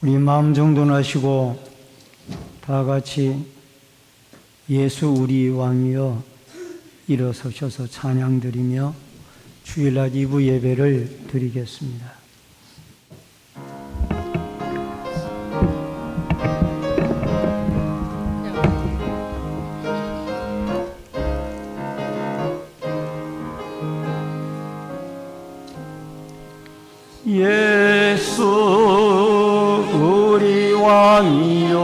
우리 마음 정돈하시고 다 같이 예수 우리 왕이여 일어서셔서 찬양 드리며 주일날 2부 예배를 드리겠습니다. 예수 우리 왕이여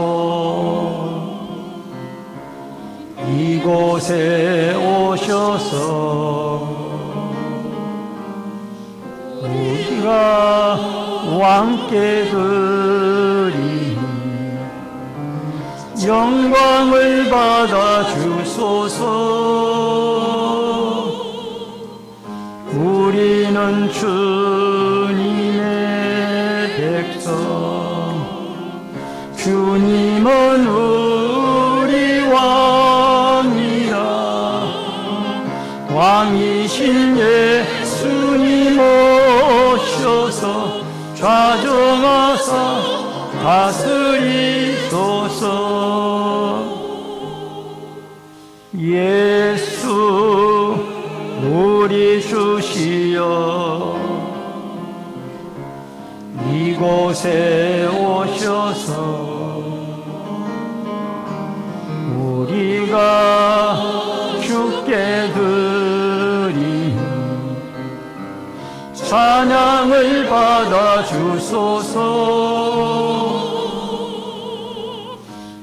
이곳에 오셔서 우리가 왕께 드린 영광을 받아 주소서. 우리는 주님의 백성, 주님은 우리 왕이라. 왕이신 예수님 오셔서 좌정하사 다스리소서. 예수 우리 주시여 이곳에 오셔서 우리가 주께 드린 찬양을 받아 주소서.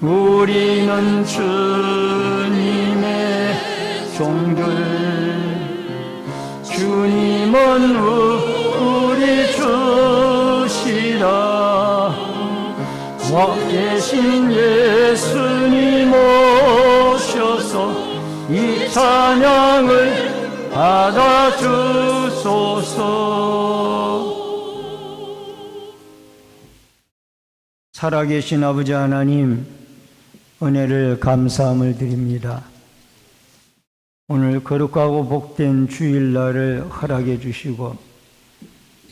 우리는 주님의 종들, 주님은 우리 주시라. 와 계신 예수님 오셔서 이 찬양을 받아 주소서. 살아계신 아버지 하나님, 은혜를 감사함을 드립니다. 오늘 거룩하고 복된 주일날을 허락해 주시고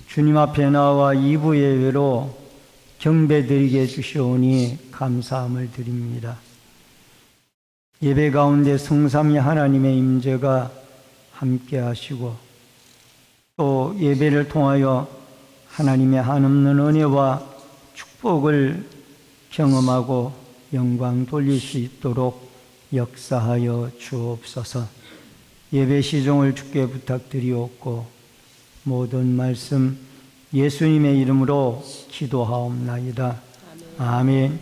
주님 앞에 나와 2부 예배로 경배드리게 해주시오니 감사함을 드립니다. 예배 가운데 성삼위 하나님의 임재가 함께 하시고 또 예배를 통하여 하나님의 한없는 은혜와 축복을 경험하고 영광 돌릴 수 있도록 역사하여 주옵소서. 예배 시종을 주께 부탁드리옵고 모든 말씀 예수님의 이름으로 기도하옵나이다. 아멘.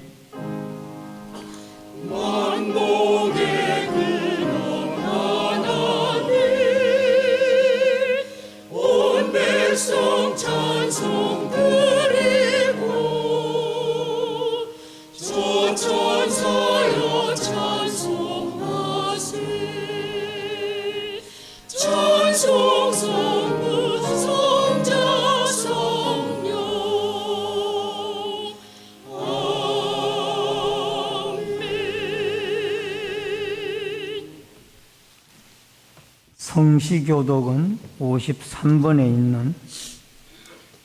만복의 근원 하나님, 온 백성 찬송 드리고 천천사여 찬송하세. 찬송 성부 성자 성령. 아멘. 성시교독은 53번에 있는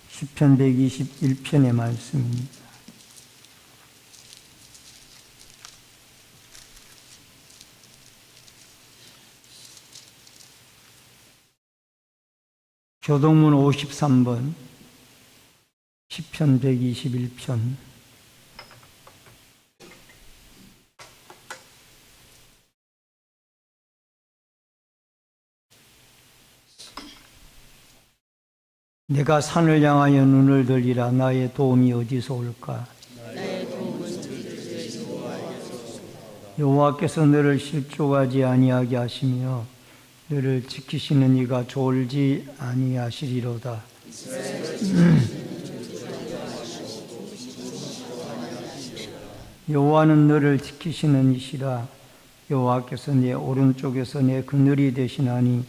시편 121편의 말씀입니다. 교독문 53번, 시편 121편. 내가 산을 향하여 눈을 들리라. 나의 도움이 어디서 올까? 여호와께서 너를 실족하지 아니하게 하시며 너를 지키시는 이가 졸지 아니하시리로다. 여호와는 너를 지키시는 이시라. 여호와께서 내 오른쪽에서 내 그늘이 되시나니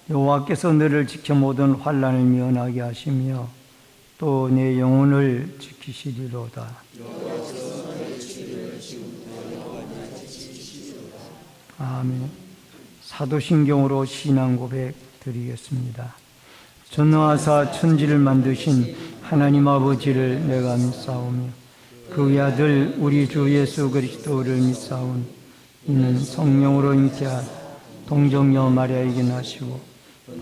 여호와께서 너를 지켜 모든 환난을 면하게 하시며 또 내 영혼을 지키시리로다. 아멘. 사도신경으로 신앙 고백 드리겠습니다. 전능하사 천지를 만드신 하나님 아버지를 내가 믿사오며 그의 아들 우리 주 예수 그리스도를 믿사오니 이는 성령으로 잉태한 동정녀 마리아에게 나시고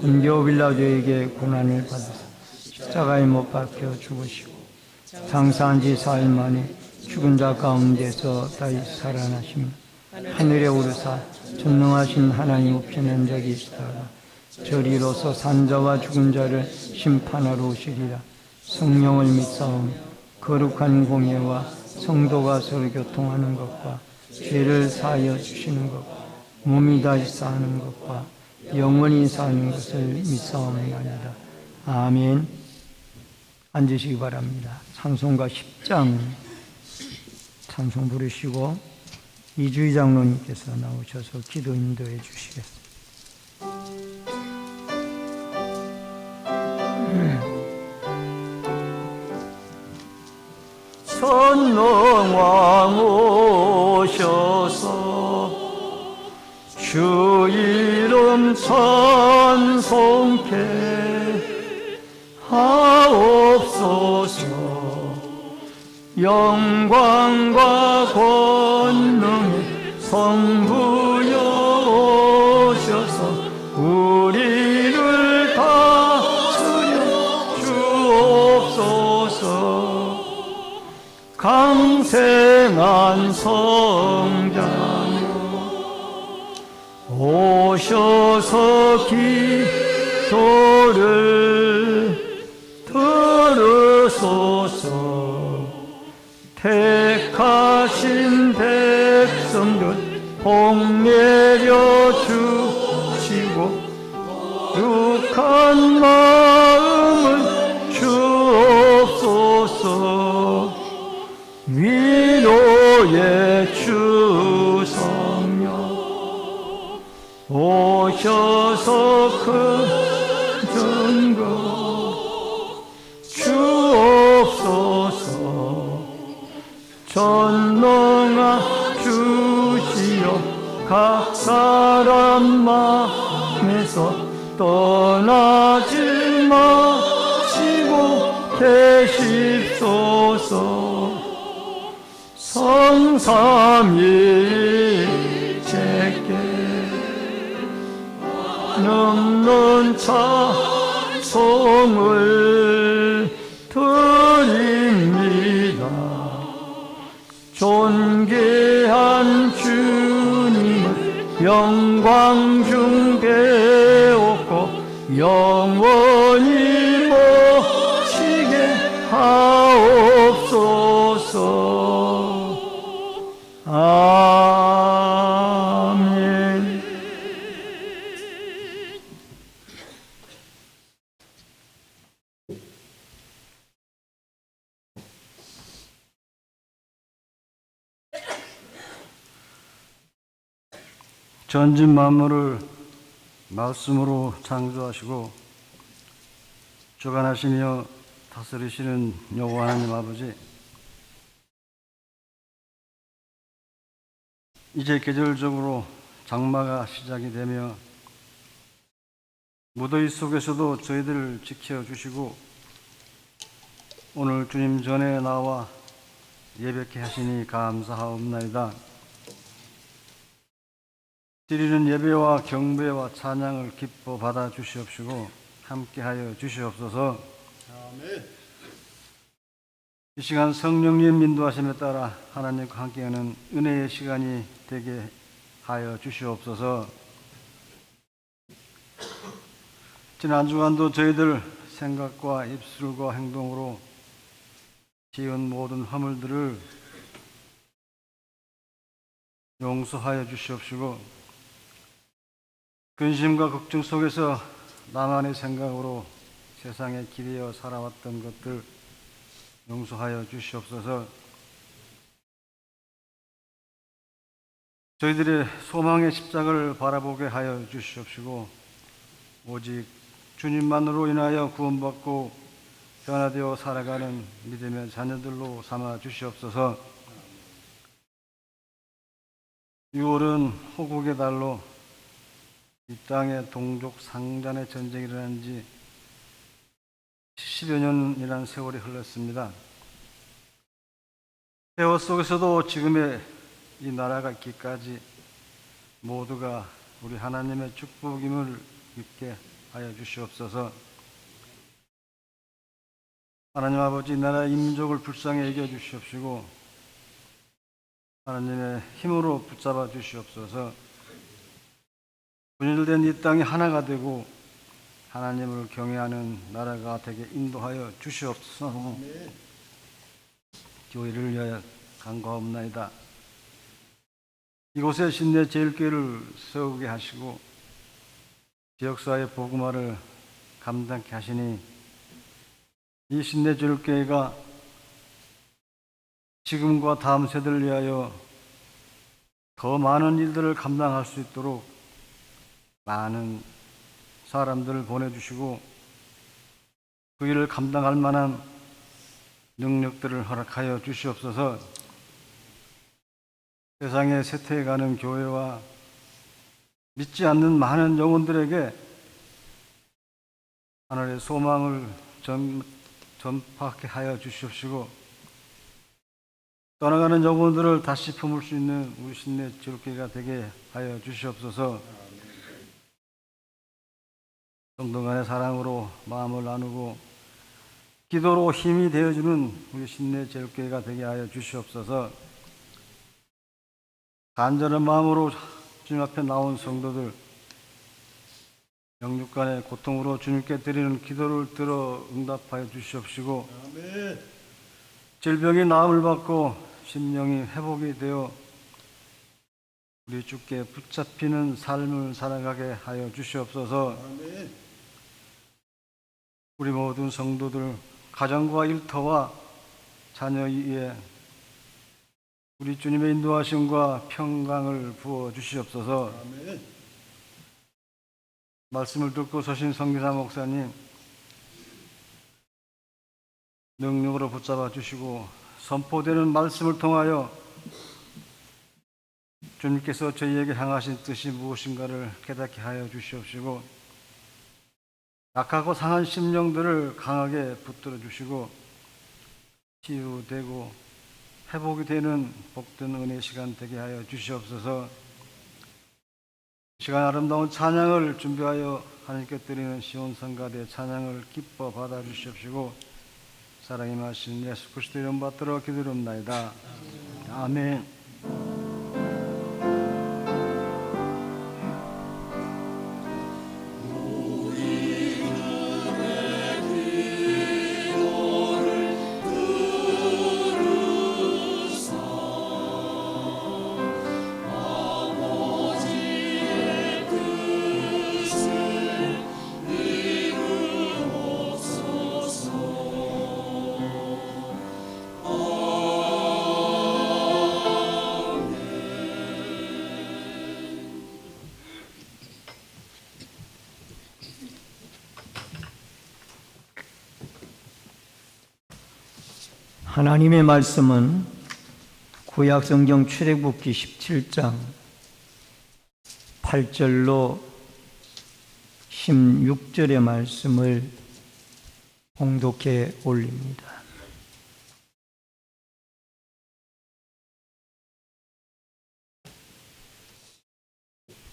본교 빌라도에게 고난을 받으사 십자가에 못 박혀 죽으시고 장사한 지 4일 만에 죽은 자 가운데서 다시 살아나시며 하늘에 오르사 전능하신 하나님 우편에 앉아 계시다가 저리로서 산자와 죽은 자를 심판하러 오시리라. 성령을 믿사오며 거룩한 공예와 성도가 서로 교통하는 것과 죄를 사하여 주시는 것과 몸이 다시 사는 것과 영원히 사는 것을 믿사옵나이다. 아멘. 앉으시기 바랍니다. 찬송가 10장 찬송 부르시고 이주희 장로님께서 나오셔서 기도 인도해 주시겠습니다. 선왕 오셔서 주 이름 찬송케 하옵소서. 영광과 권능의 성부여 오셔서 우리를 다스려 주옵소서. 강생한 성자여 오셔서 기도를 들으소서. 택하신 백성들 복 내려 주시고 육한 마음을 주옵소서. 위로의 주 성령 오셔서 큰 증거 주옵소서. 전능한 주시여 각 사람 마음에서 떠나지 마시고 계십소서. 성삼위일체께 넘는 찬송을 드립니다. 존귀한 주님을 영광 중 배웠고 영원히 모시게 하옵소서. 아멘. 전진 만물을 말씀으로 창조하시고 주관하시며 다스리시는 여호와 하나님 아버지, 이제 계절적으로 장마가 시작이 되며 무더위 속에서도 저희들을 지켜주시고 오늘 주님 전에 나와 예배케 하시니 감사하옵나이다. 드리는 예배와 경배와 찬양을 기뻐 받아 주시옵시고 함께하여 주시옵소서. 아멘. 이 시간 성령님 인도하심에 따라 하나님과 함께하는 은혜의 시간이 되게 하여 주시옵소서. 지난 주간도 저희들 생각과 입술과 행동으로 지은 모든 허물들을 용서하여 주시옵시고 근심과 걱정 속에서 나만의 생각으로 세상에 기대어 살아왔던 것들 용서하여 주시옵소서. 저희들의 소망의 십자가를 바라보게 하여 주시옵시고 오직 주님만으로 인하여 구원받고 변화되어 살아가는 믿음의 자녀들로 삼아 주시옵소서. 6월은 호국의 달로 이 땅에 동족 상잔의 전쟁이 일어난 지 10여 년이라는 세월이 흘렀습니다. 세월 속에서도 지금의 이 나라가 있기까지 모두가 우리 하나님의 축복임을 믿게 하여 주시옵소서. 하나님 아버지, 이 나라 인민족을 불쌍히 여겨 주시옵시고 하나님의 힘으로 붙잡아 주시옵소서. 분열된 이 땅이 하나가 되고 하나님을 경외하는 나라가 되게 인도하여 주시옵소서. 교회를 위하여 간구하옵나이다. 이곳에 신내 제일교회를 세우게 하시고 지역사회 복음화를 감당케 하시니 이 신내 제일교회가 지금과 다음 세대를 위하여 더 많은 일들을 감당할 수 있도록 많은 사람들을 보내주시고 그 일을 감당할 만한 능력들을 허락하여 주시옵소서. 세상에 쇠퇴해가는 교회와 믿지 않는 많은 영혼들에게 하늘의 소망을 전파하게 하여 주시옵시고 떠나가는 영혼들을 다시 품을 수 있는 우리 신내 제일교회가 되게 하여 주시옵소서. 성도 간의 사랑으로 마음을 나누고 기도로 힘이 되어주는 우리 신내 제일교회가 되게 하여 주시옵소서. 간절한 마음으로 주님 앞에 나온 성도들 영육간의 고통으로 주님께 드리는 기도를 들어 응답하여 주시옵시고 질병이 나음을 받고 심령이 회복이 되어 우리 주께 붙잡히는 삶을 살아가게 하여 주시옵소서. 우리 모든 성도들 가정과 일터와 자녀 위에 우리 주님의 인도하심과 평강을 부어 주시옵소서. 말씀을 듣고 서신 성기사 목사님 능력으로 붙잡아 주시고 선포되는 말씀을 통하여 주님께서 저희에게 향하신 뜻이 무엇인가를 깨닫게 하여 주시옵시고 약하고 상한 심령들을 강하게 붙들어 주시고 치유되고 회복이 되는 복된 은혜 시간 되게 하여 주시옵소서. 시간 아름다운 찬양을 준비하여 하나님께 드리는 시온성가대 찬양을 기뻐 받아 주시옵시고 사랑이 마신 예수 그리스도 이름 받들어 기도합나이다. 아멘. 하나님의 말씀은 구약성경 출애굽기 17장 8절로 16절의 말씀을 봉독해 올립니다.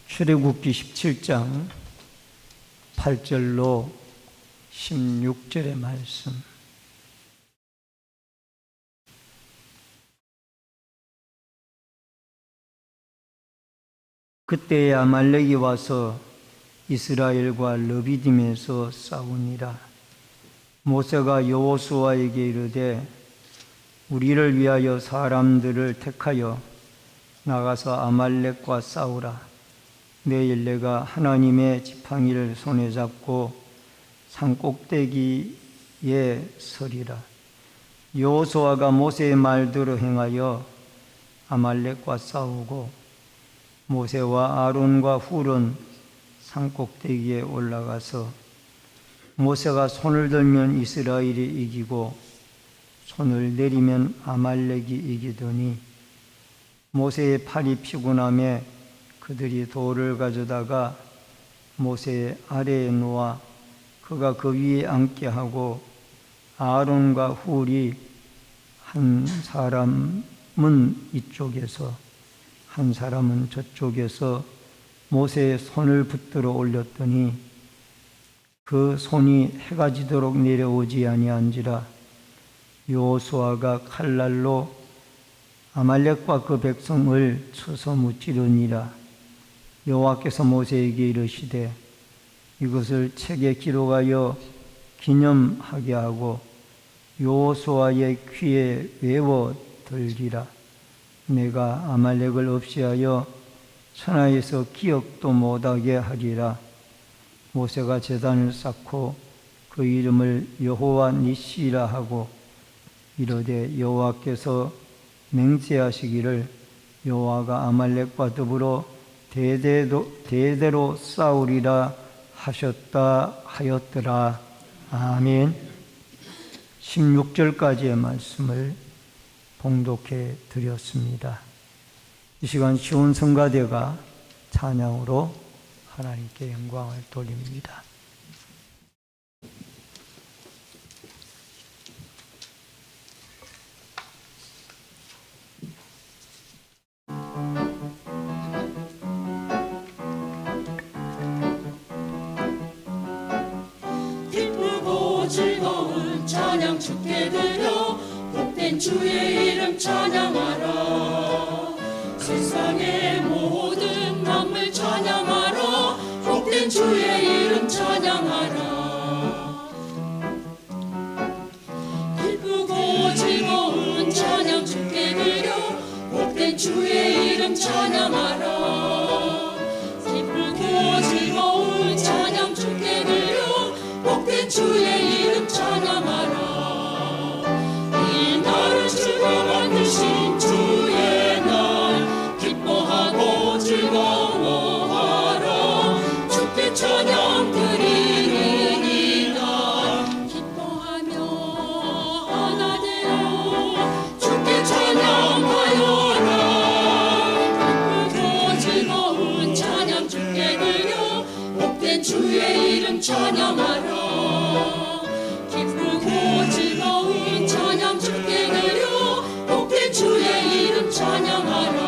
출애굽기 17장 8절로 16절의 말씀. 그때에 아말렉이 와서 이스라엘과 르비딤에서 싸우니라. 모세가 여호수아에게 이르되 우리를 위하여 사람들을 택하여 나가서 아말렉과 싸우라. 내일 내가 하나님의 지팡이를 손에 잡고 산꼭대기에 서리라. 여호수아가 모세의 말대로 행하여 아말렉과 싸우고 모세와 아론과 훌은 산꼭대기에 올라가서 모세가 손을 들면 이스라엘이 이기고 손을 내리면 아말렉이 이기더니 모세의 팔이 피곤함에 그들이 돌을 가져다가 모세의 아래에 놓아 그가 그 위에 앉게 하고 아론과 훌이 한 사람은 이쪽에서 한 사람은 저쪽에서 모세의 손을 붙들어 올렸더니 그 손이 해가 지도록 내려오지 아니한지라. 여호수아가 칼날로 아말렉과 그 백성을 쳐서 무찌르니라. 여호와께서 모세에게 이르시되 이것을 책에 기록하여 기념하게 하고 여호수아의 귀에 외워 들리라. 내가 아말렉을 없이하여 천하에서 기억도 못하게 하리라. 모세가 제단을 쌓고 그 이름을 여호와 니시라 하고 이르되 여호와께서 맹세하시기를 여호와가 아말렉과 더불어 대대로 싸우리라 하셨다 하였더라. 아멘. 16절까지의 말씀을 봉독해 드렸습니다. 이 시간 시온 성가대가 찬양으로 하나님께 영광을 돌립니다. 기쁘고 즐거운 찬양 주께 드려 복된 주의 이름 찬양하라. 세상의 모든 만물 찬양하라. 복된 주의 이름 찬양하라. 기쁘고 즐거운 찬양 주께 드려 복된 주의 이름 찬양하라. 기쁘고 즐거운 찬양 주께 드려 복된 주의 이름 찬양하라. 이 날을 주가 만드신 주의 날 기뻐하고 즐거워하라. 주께 찬양 드리는 이날 기뻐하며 하나 되어 주께 찬양하여라. 기쁘고 즐거운 찬양 주께 드려 복된 주의 이름 찬양하라. 기쁘고 즐거운 찬양 주께 드려 복된 주의 이름 찬양하라.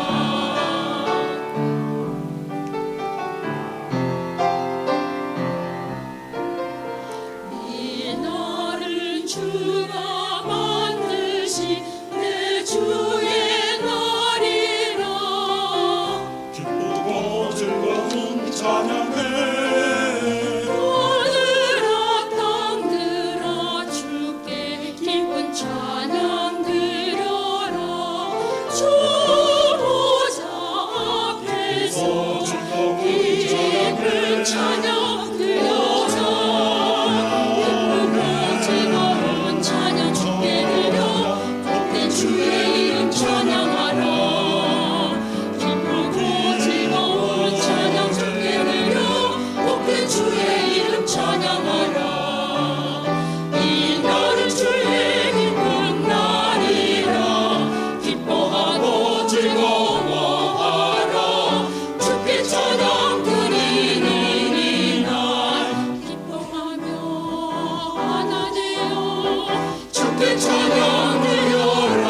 이 날은 주가 만드신 내 주의 날이라. 기쁘고 즐거운 찬양해 하늘아 땅들아 주께 기쁜 찬양 드려라. 주 보좌 앞에서 기쁜 찬양 드려라. 기쁘고 즐거운 찬양 주께 드려 복된 주의 이름 찬양하라. 기쁘고 즐거운 찬양 주께 드려 복된 주의 이름 찬양하라. 이 날은 주의 기쁜 날이라. 기뻐하고 즐거워하라. 주께 찬양 드리는 이날 기뻐하며 하나 되어 주께 찬양 드려라.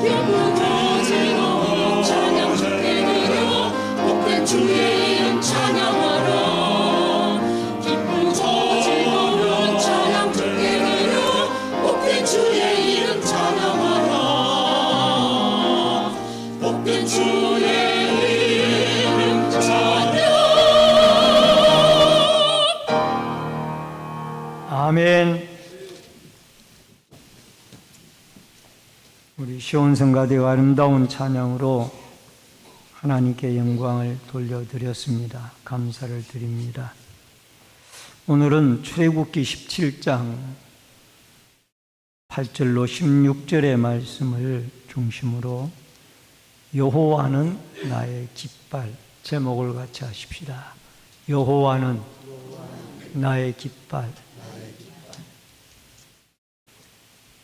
기쁘고 즐거운 찬양 주께 드려 복된 주의 이름 찬양하라. 기쁘고 즐거운 찬양 주께 드려 복된 주의 이름 찬양하라. 복된 주의 이름 찬양. 아멘. 우리 시온 성가대가 아름다운 찬양으로 하나님께 영광을 돌려드렸습니다. 감사를 드립니다. 오늘은 출애굽기 17장 8절로 16절의 말씀을 중심으로 여호와는 나의 깃발, 제목을 같이 하십시다. 여호와는 나의 깃발.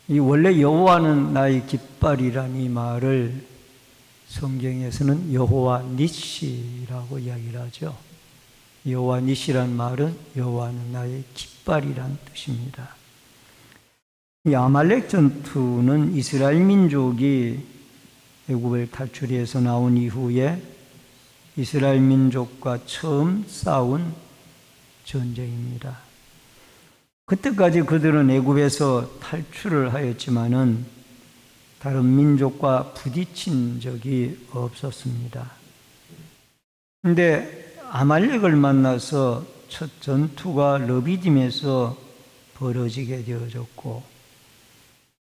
이 원래 여호와는 나의 깃발이라는 이 말을 성경에서는 여호와 니시라고 이야기를 하죠. 여호와 니시란 말은 여호와는 나의 깃발. 직발이란 뜻입니다. 이 아말렉 전투는 이스라엘 민족이 애굽을 탈출해서 나온 이후에 이스라엘 민족과 처음 싸운 전쟁입니다. 그때까지 그들은 애굽에서 탈출을 하였지만은 다른 민족과 부딪힌 적이 없었습니다. 그런데 아말렉을 만나서 첫 전투가 르비딤에서 벌어지게 되어졌고,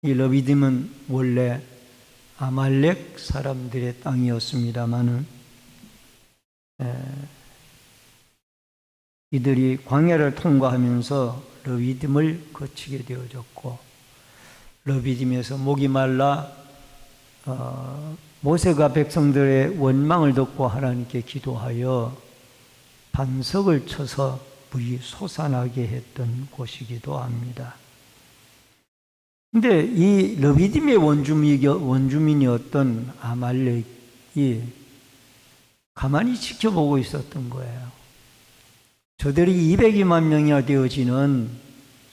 이 르비딤은 원래 아말렉 사람들의 땅이었습니다마는 이들이 광야를 통과하면서 르비딤을 거치게 되어졌고, 르비딤에서 목이 말라 모세가 백성들의 원망을 듣고 하나님께 기도하여 반석을 쳐서 물이 솟아나게 했던 곳이기도 합니다. 근데 이 르비딤의 원주민이었던 아말렉이 가만히 지켜보고 있었던 거예요. 저들이 200여만 명이나 되어지는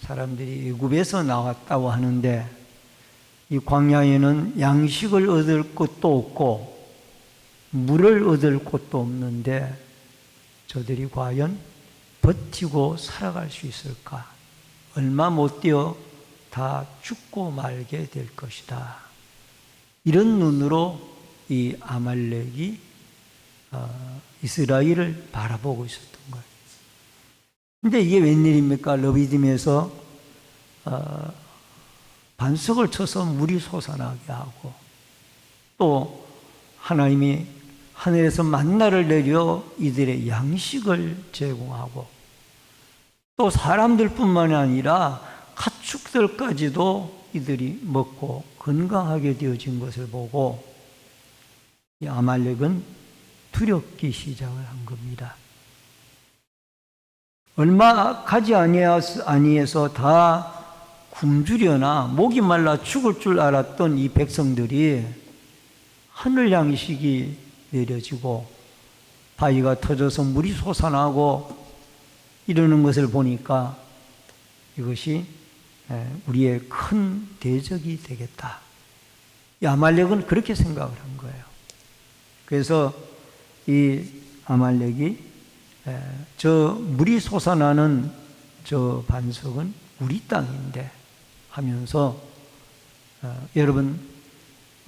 사람들이 애굽에서 나왔다고 하는데 이 광야에는 양식을 얻을 곳도 없고 물을 얻을 곳도 없는데 저들이 과연 버티고 살아갈 수 있을까? 얼마 못 되어 다 죽고 말게 될 것이다. 이런 눈으로 이 아말렉이 이스라엘을 바라보고 있었던 거예요. 근데 이게 웬일입니까? 르비딤에서 반석을 쳐서 물이 솟아나게 하고, 또 하나님이 하늘에서 만나를 내려 이들의 양식을 제공하고, 또 사람들뿐만 아니라 가축들까지도 이들이 먹고 건강하게 되어진 것을 보고 이 아말렉은 두렵기 시작을 한 겁니다. 얼마 가지 아니해서 다 굶주려나 목이 말라 죽을 줄 알았던 이 백성들이 하늘 양식이 내려지고 바위가 터져서 물이 솟아나고 이러는 것을 보니까 이것이 우리의 큰 대적이 되겠다. 이 아말렉은 그렇게 생각을 한 거예요. 그래서 이 아말렉이 저 물이 솟아나는 저 반석은 우리 땅인데 하면서 여러분,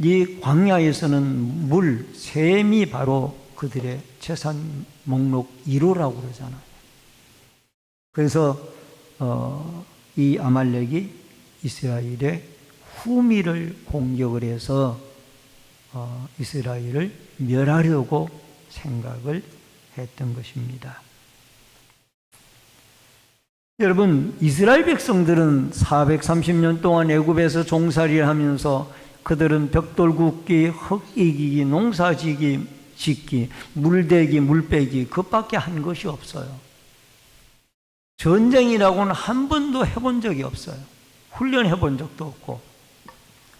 이 광야에서는 물, 샘이 바로 그들의 재산 목록 1호라고 그러잖아요. 그래서 이 아말렉이 이스라엘의 후미를 공격을 해서 이스라엘을 멸하려고 생각을 했던 것입니다. 여러분, 이스라엘 백성들은 430년 동안 애굽에서 종살이를 하면서 그들은 벽돌 굽기, 흙 이기기, 농사 짓기, 물대기, 물 빼기 그것밖에 한 것이 없어요. 전쟁이라고는 한 번도 해본 적이 없어요. 훈련해 본 적도 없고.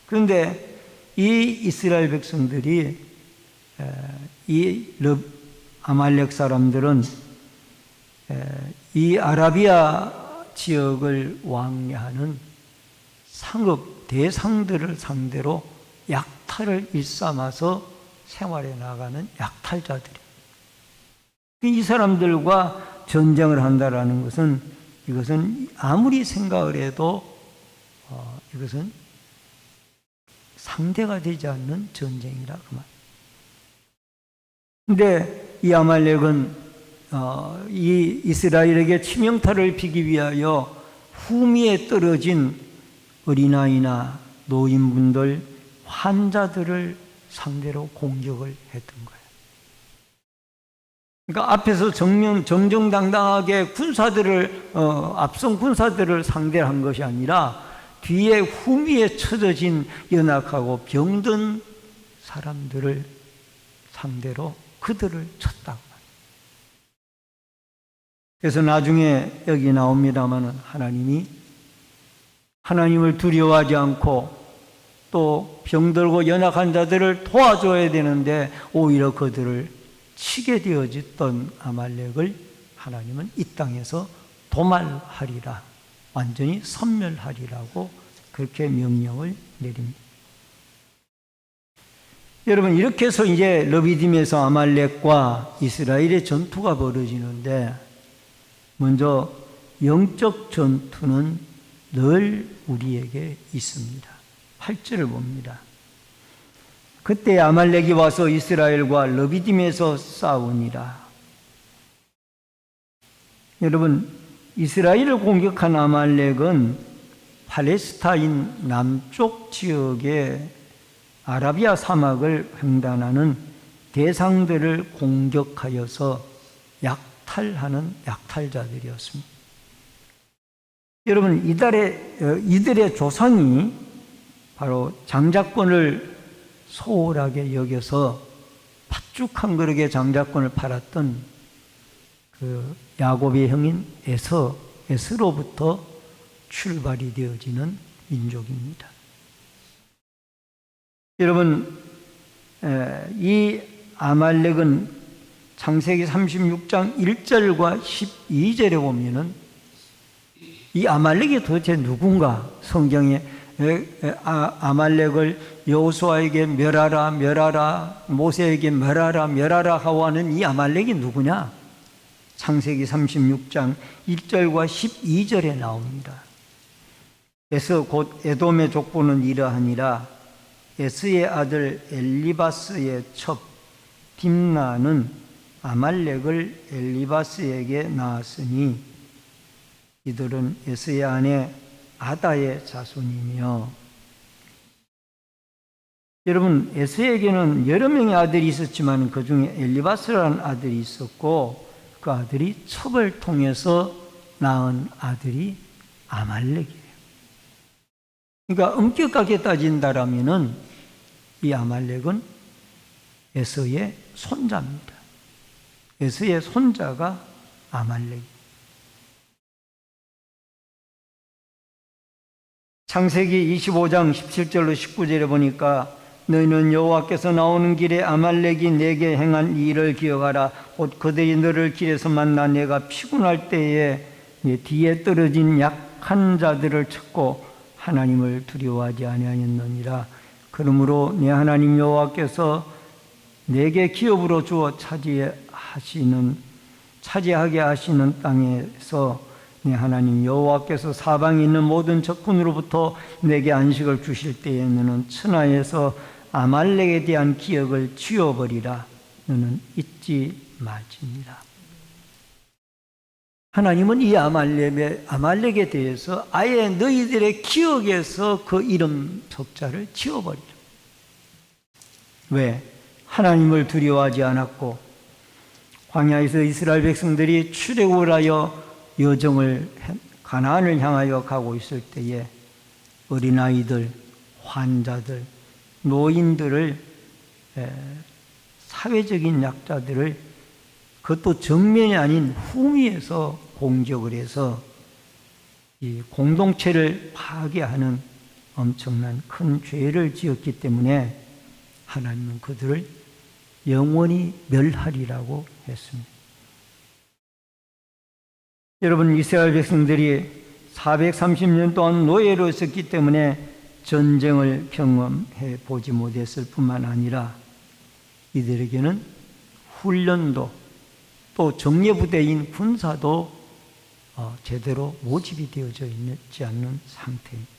그런데 이 이스라엘 백성들이 이 아말렉 사람들은 이 아라비아 지역을 왕래하는 상급 대상들을 상대로 약탈을 일삼아서 생활해 나가는 약탈자들이에요. 이 사람들과 전쟁을 한다라는 것은 이것은 아무리 생각을 해도 이것은 상대가 되지 않는 전쟁이라 그 말. 근데 이 아말렉은 이 이스라엘에게 치명타를 피기 위하여 후미에 떨어진 어린아이나 노인분들, 환자들을 상대로 공격을 했던 거예요. 그러니까 앞에서 정정당당하게 군사들을 앞선 군사들을 상대한 것이 아니라 뒤에 후미에 처져진 연약하고 병든 사람들을 상대로 그들을 쳤다고. 그래서 나중에 여기 나옵니다마는 하나님을 두려워하지 않고 또 병들고 연약한 자들을 도와줘야 되는데 오히려 그들을 치게 되어졌던 아말렉을 하나님은 이 땅에서 도말하리라 완전히 섬멸하리라고 그렇게 명령을 내립니다. 여러분, 이렇게 해서 이제 르비딤에서 아말렉과 이스라엘의 전투가 벌어지는데, 먼저 영적 전투는 늘 우리에게 있습니다. 8절을 봅니다. 그때 아말렉이 와서 이스라엘과 르비딤에서 싸우니라. 여러분, 이스라엘을 공격한 아말렉은 팔레스타인 남쪽 지역의 아라비아 사막을 횡단하는 대상들을 공격하여서 약탈하는 약탈자들이었습니다. 여러분, 이들의 조상이 바로 장자권을 소홀하게 여겨서 팥죽 한 그릇의 장자권을 팔았던 그 야곱의 형인 에서로부터 출발이 되어지는 민족입니다. 여러분, 이 아말렉은 창세기 36장 1절과 12절에 보면은 이 아말렉이 도대체 누군가, 성경에 아말렉을 여호수아에게 멸하라, 모세에게 멸하라 하고 하는 이 아말렉이 누구냐? 창세기 36장 1절과 12절에 나옵니다. 에서 곧 에돔의 족보는 이러하니라. 에스의 아들 엘리바스의 첩 딥나는 아말렉을 엘리바스에게 낳았으니 이들은 에스의 아내 아다의 자손이며. 여러분, 에스에게는 여러 명의 아들이 있었지만 그 중에 엘리바스라는 아들이 있었고, 그 아들이 첩을 통해서 낳은 아들이 아말렉이에요. 그러니까 엄격하게 따진다라면은 이 아말렉은 에서의 손자입니다. 에서의 손자가 아말렉. 창세기 25장 17절로 19절에 보니까 너희는 여호와께서 나오는 길에 아말렉이 내게 행한 일을 기억하라. 곧 그들이 너를 길에서 만나 내가 피곤할 때에 네 뒤에 떨어진 약한 자들을 찾고 하나님을 두려워하지 아니하였느니라. 그러므로 내 하나님 여호와께서 내게 기업으로 주어 차지하게 하시는 땅에서 내 하나님 여호와께서 사방에 있는 모든 적군으로부터 내게 안식을 주실 때에 너는 천하에서 아말렉에 대한 기억을 지워버리라. 너는 잊지 말지니라. 하나님은 이 아말렉에 대해서 아예 너희들의 기억에서 그 이름 석자를 지워버리라. 왜? 하나님을 두려워하지 않았고 광야에서 이스라엘 백성들이 출애굽을 하여 가나안을 향하여 가고 있을 때에 어린아이들, 환자들, 노인들을, 사회적인 약자들을 그것도 정면이 아닌 후미에서 공격을 해서 이 공동체를 파괴하는 엄청난 큰 죄를 지었기 때문에 하나님은 그들을 영원히 멸하리라고 했습니다. 여러분, 이스라엘 백성들이 430년 동안 노예로 있었기 때문에 전쟁을 경험해 보지 못했을 뿐만 아니라 이들에게는 훈련도 또 정예부대인 군사도 제대로 모집이 되어져 있지 않는 상태입니다.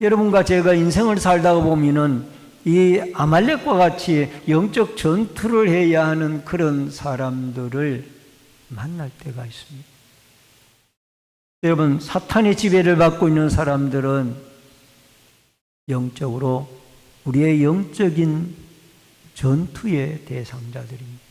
여러분과 제가 인생을 살다가 보면은 이 아말렉과 같이 영적 전투를 해야 하는 그런 사람들을 만날 때가 있습니다. 여러분, 사탄의 지배를 받고 있는 사람들은 영적으로 우리의 영적인 전투의 대상자들입니다.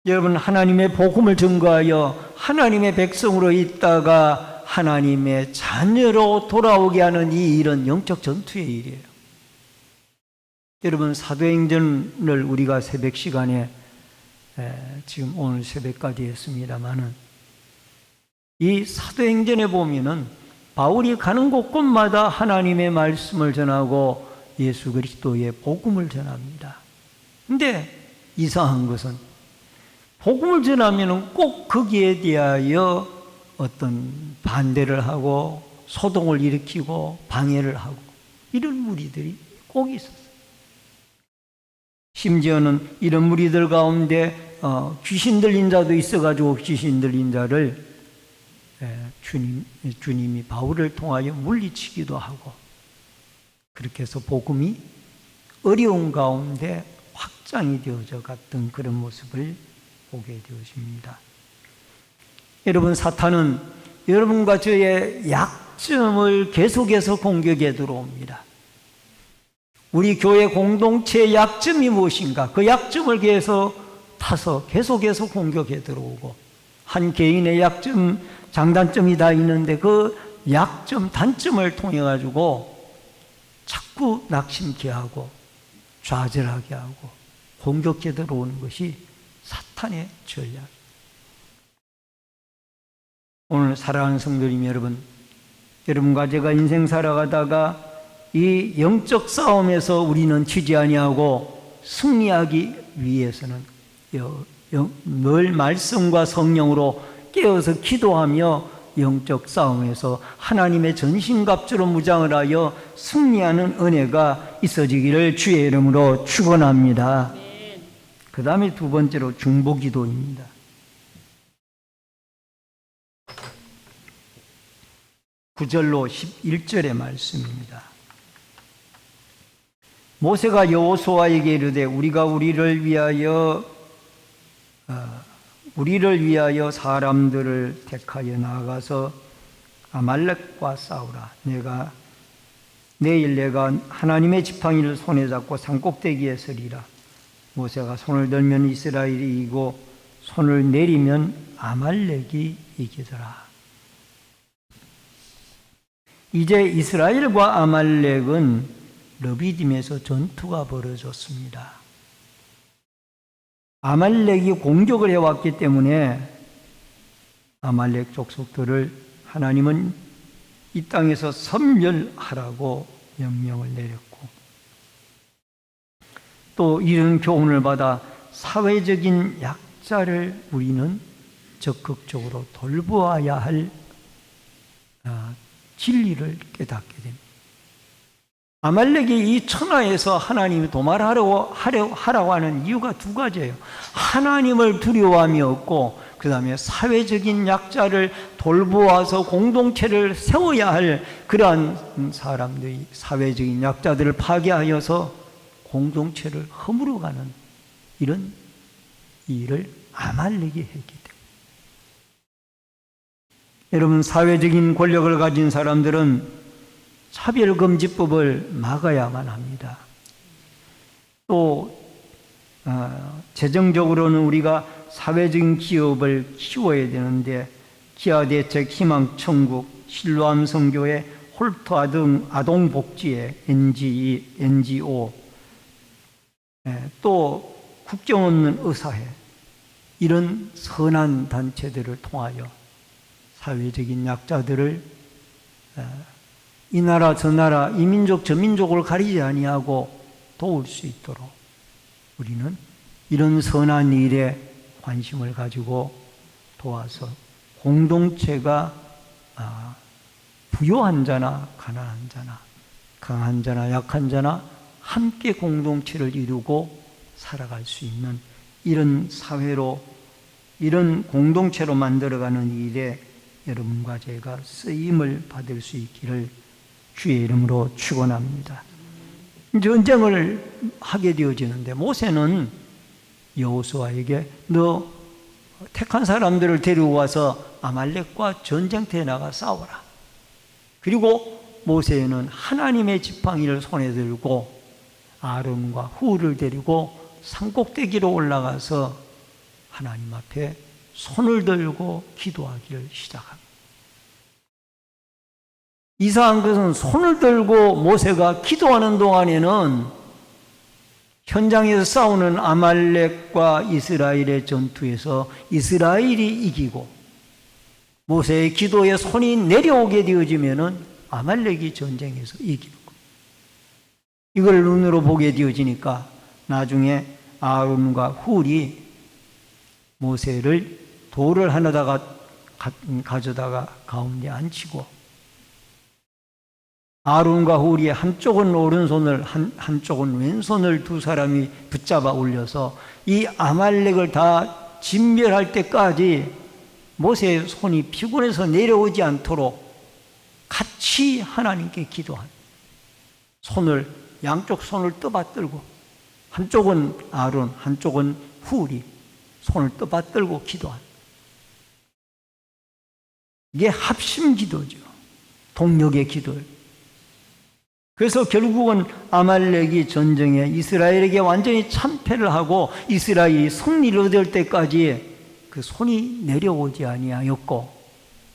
여러분, 하나님의 복음을 증거하여 하나님의 백성으로 있다가 하나님의 자녀로 돌아오게 하는 이 일은 영적 전투의 일이에요. 여러분, 사도행전을 우리가 새벽 시간에 지금 오늘 새벽까지 했습니다마는 이 사도행전에 보면은 바울이 가는 곳곳마다 하나님의 말씀을 전하고 예수 그리스도의 복음을 전합니다. 근데 이상한 것은 복음을 전하면 꼭 거기에 대하여 어떤 반대를 하고 소동을 일으키고 방해를 하고 이런 무리들이 꼭 있었어요. 심지어는 이런 무리들 가운데 귀신 들린 자도 있어가지고 귀신 들린 자를 주님이 바울을 통하여 물리치기도 하고, 그렇게 해서 복음이 어려운 가운데 확장이 되어져 갔던 그런 모습을 보게 되어집니다. 여러분, 사탄은 여러분과 저의 약점을 계속해서 공격에 들어옵니다. 우리 교회 공동체의 약점이 무엇인가? 그 약점을 계속해서 공격에 들어오고, 한 개인의 약점, 장단점이 다 있는데 그 약점, 단점을 통해 가지고 자꾸 낙심케 하고 좌절하게 하고 공격해 들어오는 것이 사탄의 전략. 오늘 사랑하는 성도님 여러분, 여러분과 제가 인생 살아가다가 이 영적 싸움에서 우리는 지지 아니하고 승리하기 위해서는 늘 말씀과 성령으로 깨어서 기도하며 영적 싸움에서 하나님의 전신갑주로 무장을 하여 승리하는 은혜가 있어지기를 주의 이름으로 축원합니다. 그 다음에 두 번째로 중보기도입니다. (9절로) 11절의 말씀입니다. 모세가 여호수아에게 이르되 우리가 우리를 위하여 사람들을 택하여 나아가서 아말렉과 싸우라. 내일 내가 하나님의 지팡이를 손에 잡고 산꼭대기에 서리라. 모세가 손을 들면 이스라엘이 이기고 손을 내리면 아말렉이 이기더라. 이제 이스라엘과 아말렉은 르비딤에서 전투가 벌어졌습니다. 아말렉이 공격을 해왔기 때문에 아말렉 족속들을 하나님은 이 땅에서 섬멸하라고 명령을 내렸고, 또 이런 교훈을 받아 사회적인 약자를 우리는 적극적으로 돌보아야 할 진리를 깨닫게 됩니다. 아말렉이 이 천하에서 하나님이 도말하라고 하는 이유가 두 가지예요. 하나님을 두려워함이 없고, 그 다음에 사회적인 약자를 돌보아서 공동체를 세워야 할 그러한 사람들이 사회적인 약자들을 파괴하여서 공동체를 허물어가는 이런 일을 아말렉이 했기 때문에. 여러분, 사회적인 권력을 가진 사람들은 차별금지법을 막아야만 합니다. 또 재정적으로는 우리가 사회적인 기업을 키워야 되는데, 기아대책, 희망천국, 실로암 선교회, 홀터 아동복지회, NGO, 또 국경 없는 의사회, 이런 선한 단체들을 통하여 사회적인 약자들을 이 나라 저 나라, 이 민족 저 민족을 가리지 아니하고 도울 수 있도록 우리는 이런 선한 일에 관심을 가지고 도와서 공동체가 부유한 자나 가난한 자나, 강한 자나 약한 자나 함께 공동체를 이루고 살아갈 수 있는 이런 사회로, 이런 공동체로 만들어가는 일에 여러분과 제가 쓰임을 받을 수 있기를 주의 이름으로 축원합니다. 전쟁을 하게 되어지는데, 모세는 여호수아에게 너 택한 사람들을 데려와서 아말렉과 전쟁터에 나가 싸워라. 그리고 모세는 하나님의 지팡이를 손에 들고 아론과 훌을 데리고 산꼭대기로 올라가서 하나님 앞에 손을 들고 기도하기를 시작합니다. 이상한 것은 손을 들고 모세가 기도하는 동안에는 현장에서 싸우는 아말렉과 이스라엘의 전투에서 이스라엘이 이기고, 모세의 기도에 손이 내려오게 되어지면은 아말렉이 전쟁에서 이기는 거예요. 이걸 눈으로 보게 되어지니까 나중에 아론과 훌이 모세를 돌을 하나다가 가져다가 가운데 앉히고 아론과 훌이 한쪽은 오른손을 한쪽은 왼손을 두 사람이 붙잡아 올려서 이 아말렉을 다 진멸할 때까지 모세의 손이 피곤해서 내려오지 않도록 같이 하나님께 기도한 양쪽 손을 떠받들고 한쪽은 아론 한쪽은 훌이 손을 떠받들고 기도한 이게 합심 기도죠. 동력의 기도예요. 그래서 결국은 아말렉이 전쟁에 이스라엘에게 완전히 참패를 하고 이스라엘이 승리를 얻을 때까지 그 손이 내려오지 아니하였고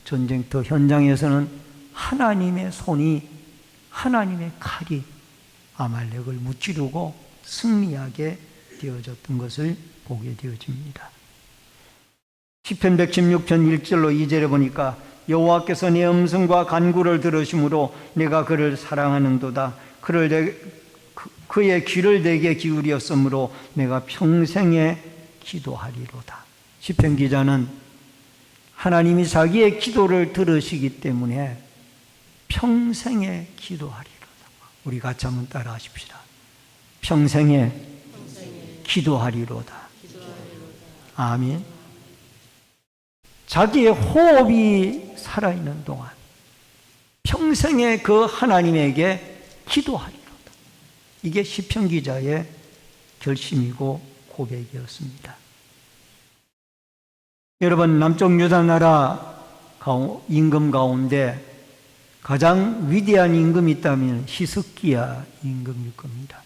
전쟁터 현장에서는 하나님의 손이 하나님의 칼이 아말렉을 무찌르고 승리하게 되어졌던 것을 보게 되어집니다. 시편 116편 1절로 2절에 보니까 여호와께서 내 음성과 간구를 들으심으로 내가 그를 사랑하는도다. 그의 귀를 내게 기울였으므로 내가 평생에 기도하리로다. 시편 기자는 하나님이 자기의 기도를 들으시기 때문에 평생에 기도하리로다. 우리 같이 한번 따라 하십시다. 평생에 기도하리로다. 아멘. 자기의 호흡이 살아있는 동안 평생에 그 하나님에게 기도하리로다. 이게 시편 기자의 결심이고 고백이었습니다. 여러분, 남쪽 유다 나라 임금 가운데 가장 위대한 임금이 있다면 히스기야 임금일 겁니다.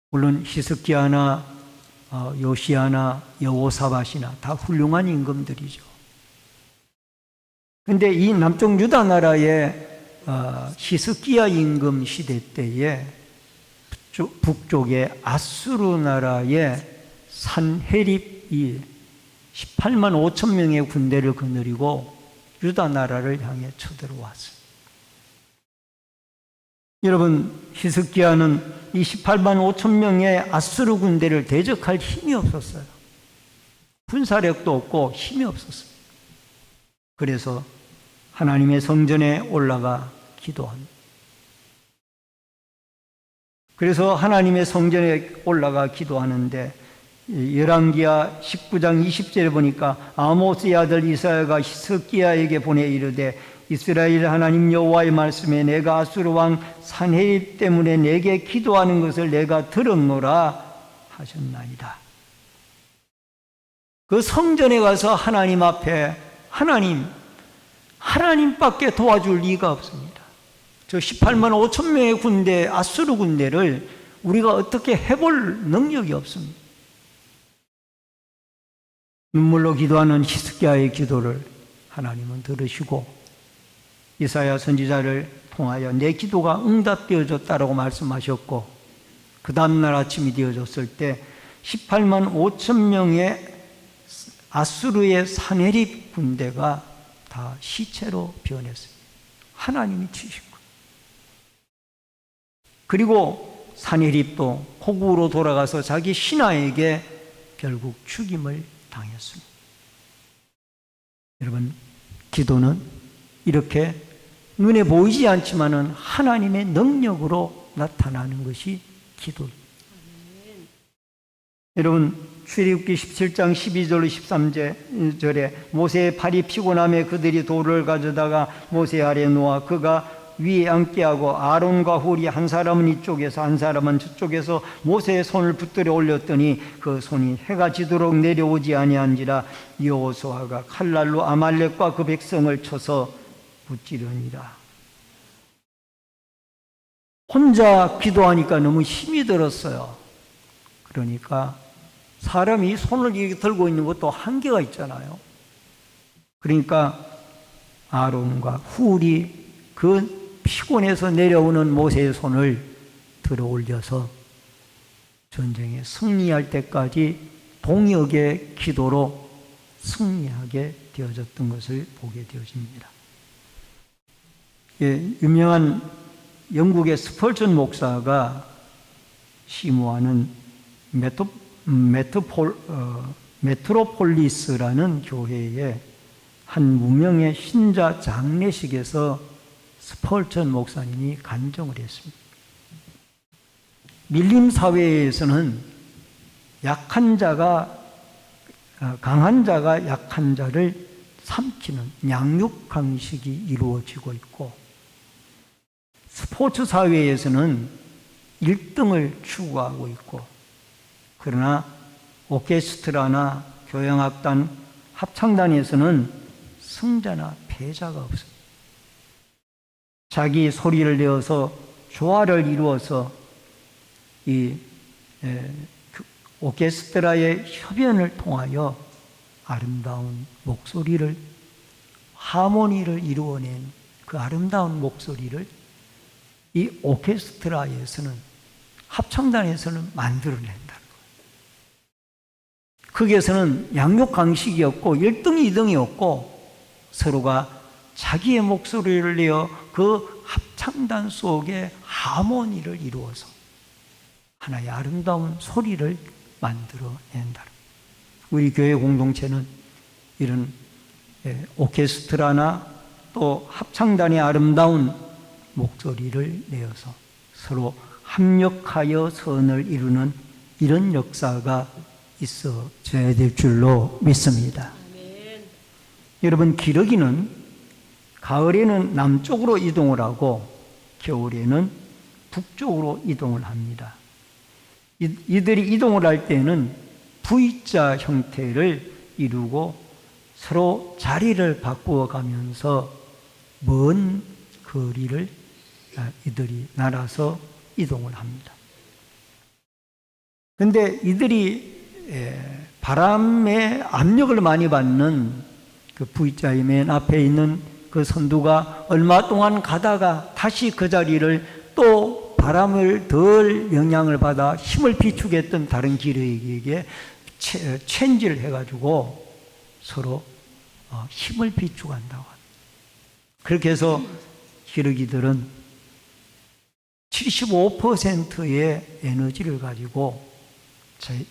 물론 히스기야나 요시야나 여호사밧이나 다 훌륭한 임금들이죠. 그런데 이 남쪽 유다 나라의 히스기야 임금 시대 때에 북쪽의 아수르 나라의 산헤립이 18만 5천 명의 군대를 거느리고 유다 나라를 향해 쳐들어왔어요. 여러분, 히스기야는 이 18만 5천 명의 아수르 군대를 대적할 힘이 없었어요. 군사력도 없고 힘이 없었어요. 그래서 하나님의 성전에 올라가 기도합니다. 그래서 하나님의 성전에 올라가 기도하는데 열왕기하 19장 20절에 보니까 아모스의 아들 이사야가 히스기야에게 보내 이르되 이스라엘 하나님 여호와의 말씀에 내가 아수르 왕 산헤립 때문에 내게 기도하는 것을 내가 들었노라 하셨나이다. 그 성전에 가서 하나님 앞에 하나님밖에 도와줄 리가 없습니다. 저 18만 5천 명의 군대, 아수르 군대를 우리가 어떻게 해볼 능력이 없습니다. 눈물로 기도하는 히스기야의 기도를 하나님은 들으시고 이사야 선지자를 통하여 내 기도가 응답되어졌다라고 말씀하셨고 그 다음날 아침이 되어졌을 때 18만 5천 명의 아수르의 산헤립 군대가 다 시체로 변했습니다. 하나님이 치신 거예요. 그리고 산헤립도 호국으로 돌아가서 자기 신하에게 결국 죽임을 당했습니다. 여러분, 기도는 이렇게 눈에 보이지 않지만은 하나님의 능력으로 나타나는 것이 기도입니다. 여러분, 출애굽기 17장 12절로 13절에 모세의 팔이 피곤함에 그들이 돌을 가져다가 모세 아래 놓아 그가 위에 앉게 하고 아론과 훌이 한 사람은 이쪽에서 한 사람은 저쪽에서 모세의 손을 붙들어 올렸더니 그 손이 해가 지도록 내려오지 아니한지라 여호수아가 칼날로 아말렉과 그 백성을 쳐서 무찌르니라. 혼자 기도하니까 너무 힘이 들었어요. 그러니까 사람이 손을 이렇게 들고 있는 것도 한계가 있잖아요. 그러니까 아론과 훌이 그 피곤해서 내려오는 모세의 손을 들어 올려서 전쟁에 승리할 때까지 동역의 기도로 승리하게 되어졌던 것을 보게 되어집니다. 유명한 영국의 스펄전 목사가 시무하는 메트로폴리스라는 교회의 한 무명의 신자 장례식에서 스펄전 목사님이 간증을 했습니다. 밀림 사회에서는 강한 자가 약한 자를 삼키는 양육 강식이 이루어지고 있고, 스포츠 사회에서는 1등을 추구하고 있고, 그러나 오케스트라나 교향악단, 합창단에서는 승자나 패자가 없습니다. 자기 소리를 내어서 조화를 이루어서 이 오케스트라의 협연을 통하여 아름다운 목소리를, 하모니를 이루어낸 그 아름다운 목소리를 이 오케스트라에서는, 합창단에서는 만들어낸다는 거예요. 거기에서는 양육 강식이었고 1등, 2등이었고 서로가 자기의 목소리를 내어 그 합창단 속에 하모니를 이루어서 하나의 아름다운 소리를 만들어낸다. 우리 교회 공동체는 이런 오케스트라나 또 합창단의 아름다운 목소리를 내어서 서로 합력하여 선을 이루는 이런 역사가 있어져야 될 줄로 믿습니다. 여러분, 기러기는 가을에는 남쪽으로 이동을 하고 겨울에는 북쪽으로 이동을 합니다. 이들이 이동을 할 때는 V자 형태를 이루고 서로 자리를 바꾸어 가면서 먼 거리를 이들이 날아서 이동을 합니다. 그런데 이들이 바람의 압력을 많이 받는 그 V자의 맨 앞에 있는 그 선두가 얼마 동안 가다가 다시 그 자리를 또 바람을 덜 영향을 받아 힘을 비추겠던 다른 기러기에게 체인지를 해가지고 서로 힘을 비추간다고 합니다. 그렇게 해서 기러기들은 75%의 에너지를 가지고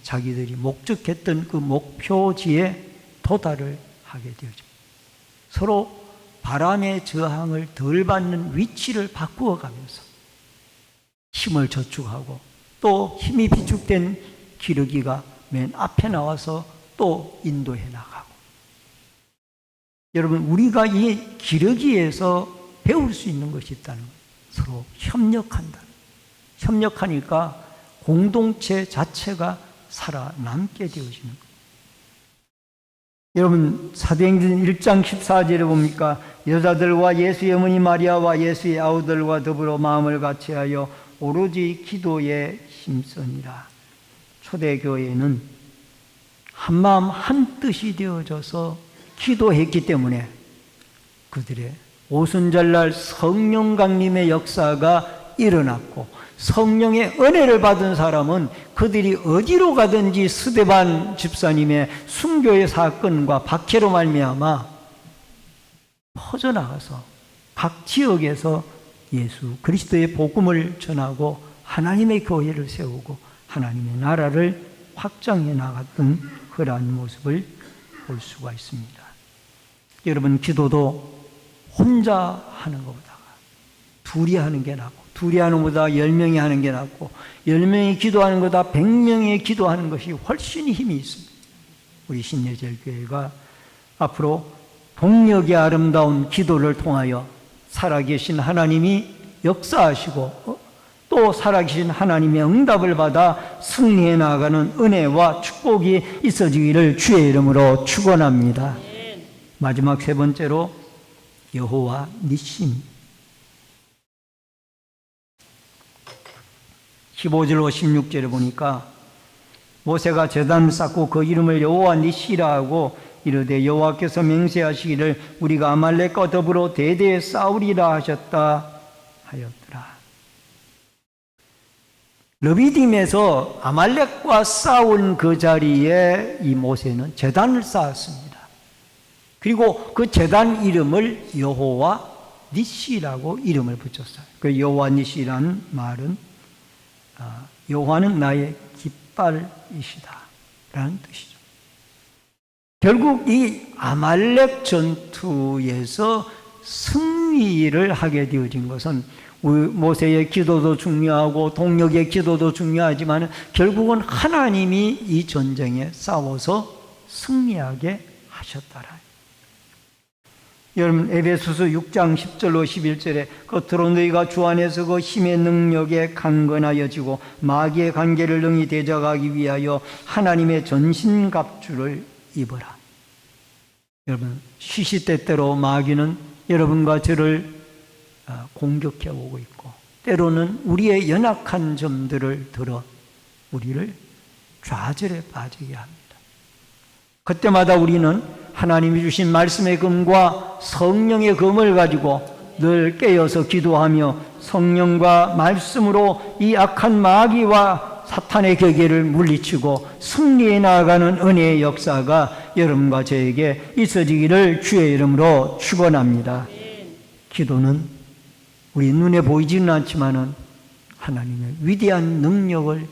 자기들이 목적했던 그 목표지에 도달을 하게 되죠. 서로 바람의 저항을 덜 받는 위치를 바꾸어 가면서 힘을 저축하고 또 힘이 비축된 기러기가 맨 앞에 나와서 또 인도해 나가고. 여러분, 우리가 이 기러기에서 배울 수 있는 것이 있다는 거예요. 서로 협력한다. 협력하니까 공동체 자체가 살아남게 되어지는 거예요. 여러분, 사도행전 1장 14절에 보니까 여자들과 예수의 어머니 마리아와 예수의 아우들과 더불어 마음을 같이하여 오로지 기도에 힘쓰니라. 초대교회는 한마음 한뜻이 되어져서 기도했기 때문에 그들의 오순절날 성령 강림의 역사가 일어났고, 성령의 은혜를 받은 사람은 그들이 어디로 가든지 스데반 집사님의 순교의 사건과 박해로 말미암아 퍼져나가서 각 지역에서 예수 그리스도의 복음을 전하고 하나님의 교회를 세우고 하나님의 나라를 확장해 나갔던 그러한 모습을 볼 수가 있습니다. 여러분, 기도도 혼자 하는 것보다 둘이 하는 게 낫고, 둘이 하는 것보다 10명이 하는 게 낫고, 10명이 기도하는 것보다 100명이 기도하는 것이 훨씬 힘이 있습니다. 우리 신예절교회가 앞으로 동력의 아름다운 기도를 통하여 살아계신 하나님이 역사하시고 또 살아계신 하나님의 응답을 받아 승리해 나가는 은혜와 축복이 있어지기를 주의 이름으로 축원합니다. 마지막 세 번째로 여호와 니심. 15절로 16절에 보니까 모세가 제단을 쌓고 그 이름을 여호와 니시라 하고 이르되 여호와께서 맹세하시기를 우리가 아말렉과 더불어 대대에 싸우리라 하셨다 하였더라. 르비딤에서 아말렉과 싸운 그 자리에 이 모세는 제단을 쌓았습니다. 그리고 그 제단 이름을 여호와 니시라고 이름을 붙였어요. 그 여호와 니시라는 말은 여호와는 나의 깃발이시다 라는 뜻이죠. 결국 이 아말렉 전투에서 승리를 하게 되어진 것은 모세의 기도도 중요하고 동력의 기도도 중요하지만 결국은 하나님이 이 전쟁에 싸워서 승리하게 하셨다라. 여러분 에베소서 6장 10절로 11절에 겉으로 너희가 주 안에서 그 힘의 능력에 강건하여지고 마귀의 관계를 능히 대적하기 위하여 하나님의 전신갑주를 입어라. 여러분 시시때때로 마귀는 여러분과 저를 공격해 오고 있고 때로는 우리의 연약한 점들을 들어 우리를 좌절에 빠지게 합니다. 그때마다 우리는 하나님이 주신 말씀의 검과 성령의 검을 가지고 늘 깨어서 기도하며 성령과 말씀으로 이 악한 마귀와 사탄의 격의를 물리치고 승리해 나아가는 은혜의 역사가 여러분과 저에게 있어지기를 주의 이름으로 축원합니다. 기도는 우리 눈에 보이지는 않지만은 하나님의 위대한 능력을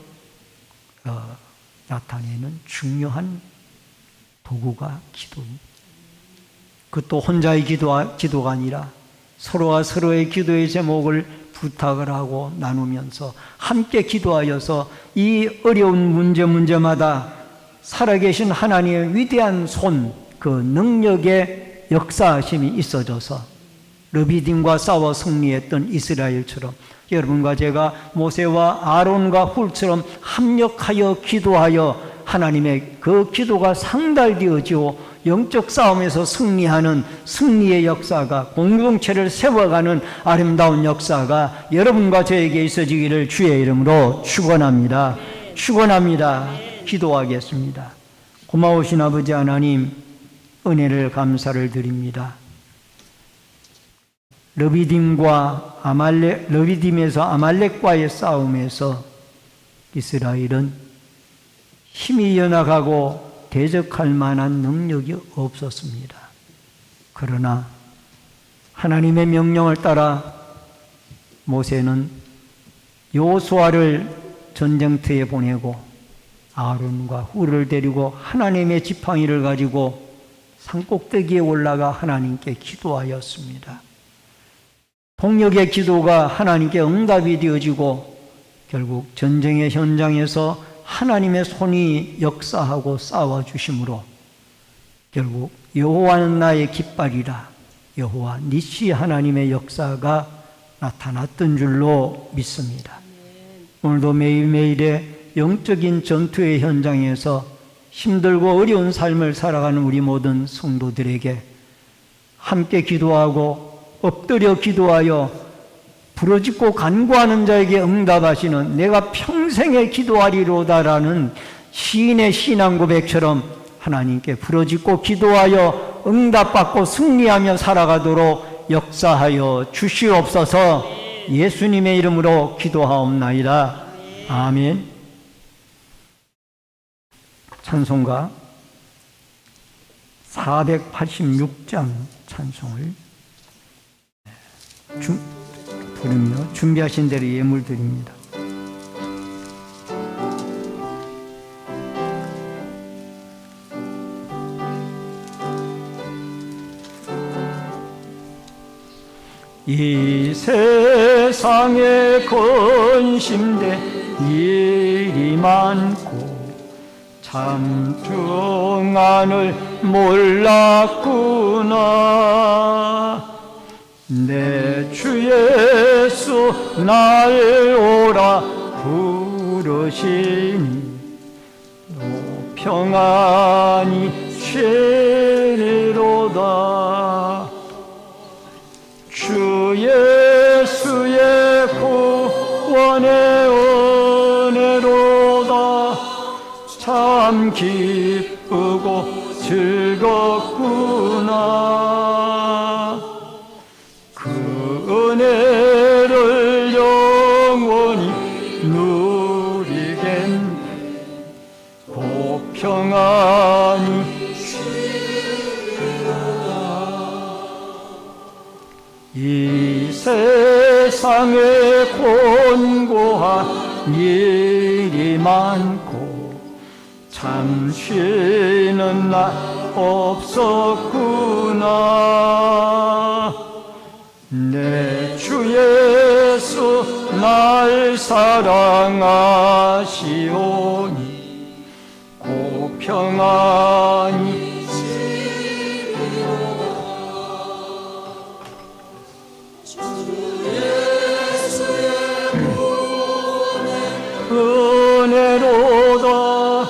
나타내는 중요한 도구가 기도입니다. 그것도 혼자의 기도가 아니라 서로와 서로의 기도의 제목을 부탁을 하고 나누면서 함께 기도하여서 이 어려운 문제마다 살아계신 하나님의 위대한 손, 그 능력의 역사하심이 있어져서 르비딤과 싸워 승리했던 이스라엘처럼 여러분과 제가 모세와 아론과 훌처럼 합력하여 기도하여 하나님의 그 기도가 상달되어지고 영적 싸움에서 승리하는 승리의 역사가 공동체를 세워가는 아름다운 역사가 여러분과 저에게 있어지기를 주의 이름으로 축원합니다. 축원합니다. 기도하겠습니다. 고마우신 아버지 하나님, 은혜를 감사를 드립니다. 르비딤에서 아말렉과의 싸움에서 이스라엘은 힘이 연약하고 대적할 만한 능력이 없었습니다. 그러나 하나님의 명령을 따라 모세는 여호수아를 전쟁터에 보내고 아론과 훌을 데리고 하나님의 지팡이를 가지고 산꼭대기에 올라가 하나님께 기도하였습니다. 동력의 기도가 하나님께 응답이 되어지고 결국 전쟁의 현장에서 하나님의 손이 역사하고 싸워주심으로 결국 여호와는 나의 깃발이라 여호와 니시 하나님의 역사가 나타났던 줄로 믿습니다. 오늘도 매일매일의 영적인 전투의 현장에서 힘들고 어려운 삶을 살아가는 우리 모든 성도들에게 함께 기도하고 엎드려 기도하여 부르짖고 간구하는 자에게 응답하시는 내가 평생에 기도하리로다라는 시인의 신앙 고백처럼 하나님께 부르짖고 기도하여 응답받고 승리하며 살아가도록 역사하여 주시옵소서. 예수님의 이름으로 기도하옵나이다. 아멘. 찬송가 486장 찬송을 부르며 준비하신 대로 예물 드립니다. 이 세상에 근심돼 일이 많고 참 평안을 몰랐구나. 내 주 예수 날 오라 부르시니 너 평안이 최리로다. 주 예수의 구원의 은혜로다. 참 기쁘고 즐겁구나. 그 은혜를 영원히 누리겠네. 곧 평안히 이 세상의 곤고한 일이 많고 참 쉬는 날 없었구나. 내 주 예수 날 사랑하시오니 고 평안히 은혜로다.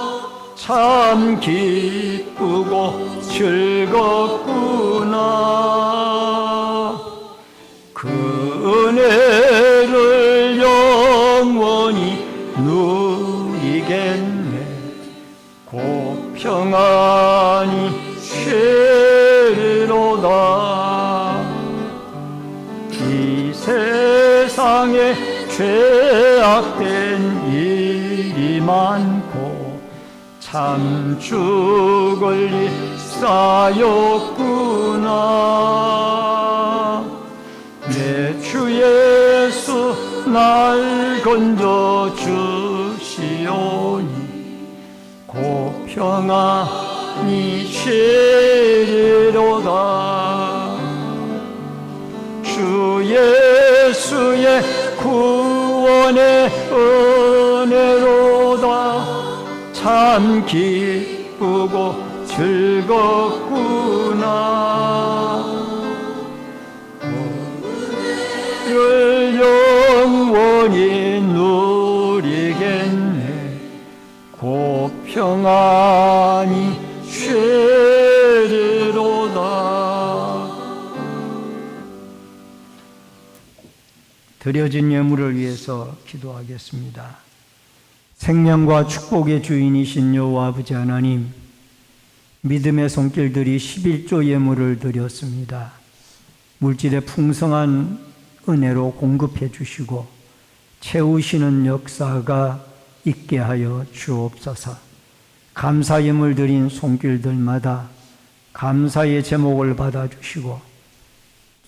참 기쁘고 즐겁구나. 그 은혜를 영원히 누리겠네. 고 평안히 쉬리로다. 이 세상에 죄악된 일이 많고 참 죽을 일 쌓였구나. 내 주 예수 날 건져 주시오니 고 평안히 쉬리로다. 주 예수의 구원의 은혜로다. 참 기쁘고 즐겁구나. 를 영원히 누리겠네. 고 평안히 쉬리로다. 드려진 예물을 위해서 기도하겠습니다. 생명과 축복의 주인이신 여호와 아버지 하나님, 믿음의 손길들이 11조 예물을 드렸습니다. 물질의 풍성한 은혜로 공급해 주시고 채우시는 역사가 있게 하여 주옵소서. 감사 예물 드린 손길들마다 감사의 제목을 받아주시고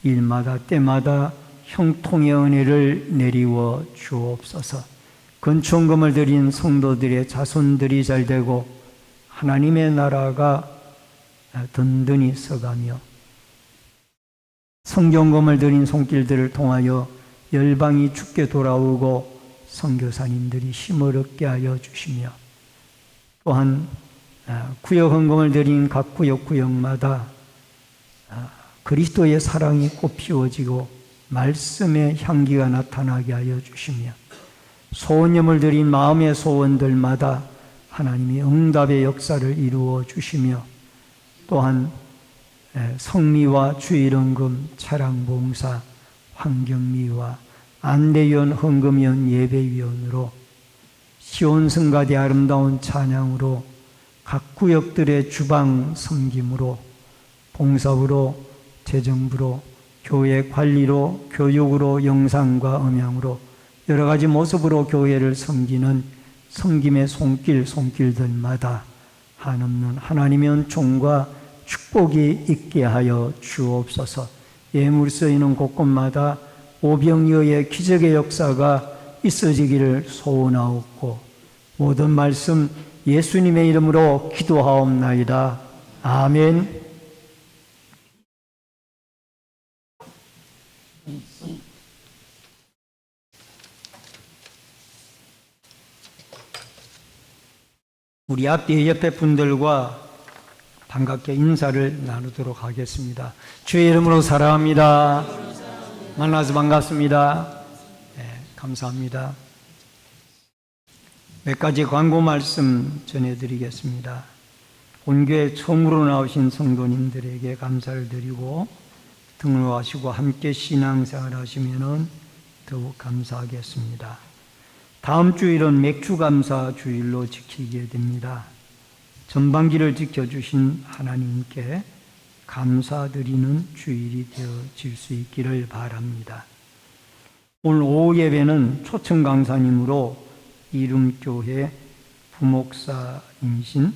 일마다 때마다 형통의 은혜를 내리워 주옵소서. 근총금을 드린 성도들의 자손들이 잘되고 하나님의 나라가 든든히 서가며 성경금을 드린 손길들을 통하여 열방이 주께 돌아오고 선교사님들이 힘을 얻게 하여 주시며 또한 구역 헌금을 드린 각 구역마다 그리스도의 사랑이 꽃피워지고 말씀의 향기가 나타나게 하여 주시며 소원염을 드린 마음의 소원들마다 하나님이 응답의 역사를 이루어 주시며 또한 성미와 주일헌금, 차량봉사, 환경미와 안대위원, 헌금위원, 예배위원으로 시온성가대 아름다운 찬양으로 각 구역들의 주방 섬김으로 봉사부로 재정부로 교회 관리로 교육으로 영상과 음향으로 여러 가지 모습으로 교회를 섬기는 섬김의 손길들마다 한없는 하나님의 은총과 축복이 있게 하여 주옵소서. 예물 쓰이는 곳곳마다 오병이어의 기적의 역사가 있어지기를 소원하옵고 모든 말씀 예수님의 이름으로 기도하옵나이다. 아멘. 우리 앞뒤 옆에 분들과 반갑게 인사를 나누도록 하겠습니다. 주의 이름으로 사랑합니다. 만나서 반갑습니다. 네, 감사합니다. 몇 가지 광고 말씀 전해드리겠습니다. 본교회 처음으로 나오신 성도님들에게 감사를 드리고 등록하시고 함께 신앙생활 하시면 더욱 감사하겠습니다. 다음 주일은 맥주감사 주일로 지키게 됩니다. 전반기를 지켜주신 하나님께 감사드리는 주일이 되어질 수 있기를 바랍니다. 오늘 오후 예배는 초청 강사님으로 이름교회 부목사님이신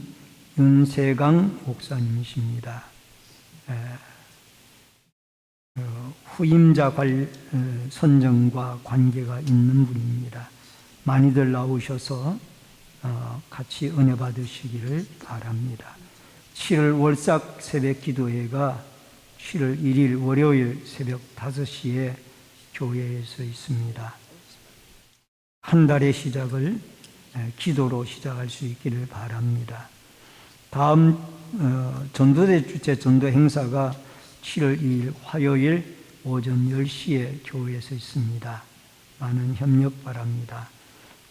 윤세강 목사님이십니다. 후임자 선정과 관계가 있는 분입니다. 많이들 나오셔서 같이 은혜 받으시기를 바랍니다. 7월 월삭 새벽 기도회가 7월 1일 월요일 새벽 5시에 교회에서 있습니다. 한 달의 시작을 기도로 시작할 수 있기를 바랍니다. 다음 전도대 주최 전도 행사가 7월 2일 화요일 오전 10시에 교회에서 있습니다. 많은 협력 바랍니다.